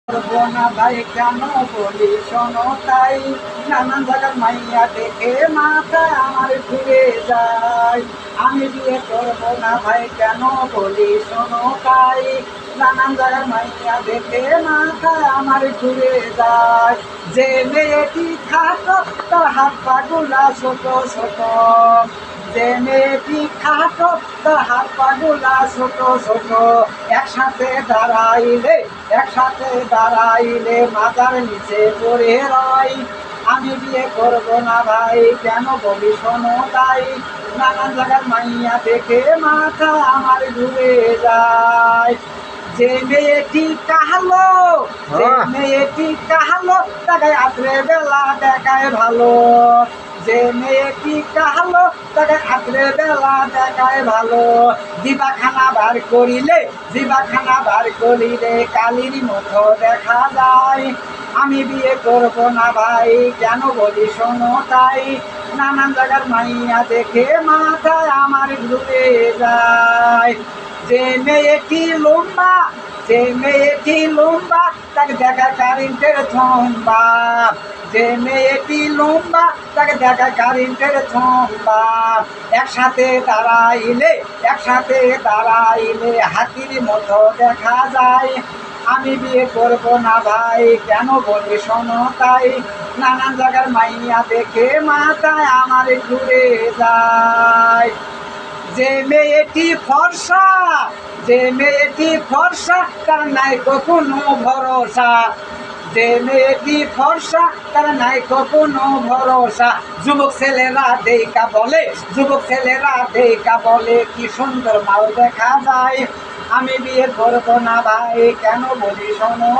করবো না ভাই কেন বলি শোনো তাই, নানান জায়গার মাইয়া দেখে মাথা আমার ঘুরে যায়। আমি বিয়ে করবো না ভাই কেন বলি শোনো তাই, নানান জায়গার মাইয়া দেখে মাথা আমার ঘুরে যায়। যে মেয়েটি খাটো তার হাত পা গুলা ছোট ছোট, যে মেয়েটি খাটো তার হাত পা গুলা ছোট ছোট, একসাথে দাঁড়াইলে মাথার নিচে পড়ে রয়। আমি বিয়ে করবো না ভাই কেন বলি শোনো তাই, নানান জায়গার মাইয়া দেখে মাথা আমার ঘুরে যায়। যে মেয়েটি কাহালো, তাকে রাত্রে বেলা দেখায় ভালো, যে মেয়েটি কাহালো তাকে রাত্রে বেলা দেখায় ভালো। জিবাখানা বার করিলে কালির মতো দেখা যায়। আমি বিয়ে করবো না ভাই কেন বলি শোনো তাই, নানান জায়গার মাইয়া দেখে মাথায় আমার ঘুরে যায়। যে মেয়েটি লম্বা তাকে দেখা কারেন্টের থম্বা, যে মেয়েটি লম্বা তাকে দেখা কারেন্টের থম্বা। একসাথে দাঁড়াইলে হাতির মতো দেখা যায়। আমি বিয়ে করবো না ভাই কেন বলি শোনো তাই, নানান জায়গার মাইয়া দেখে মাথায় আমার ঘুরে যায়। যে মেয়েটি ফর্সা তার নাই কোনো ভরসা, যে মেয়েটি ফর্সা তার নাই কোনো ভরসা। যুবক ছেলেরা দেখা বলে কি সুন্দর মাল দেখা যায়। আমি বিয়ে করবো না ভাই কেন বলি শোনো।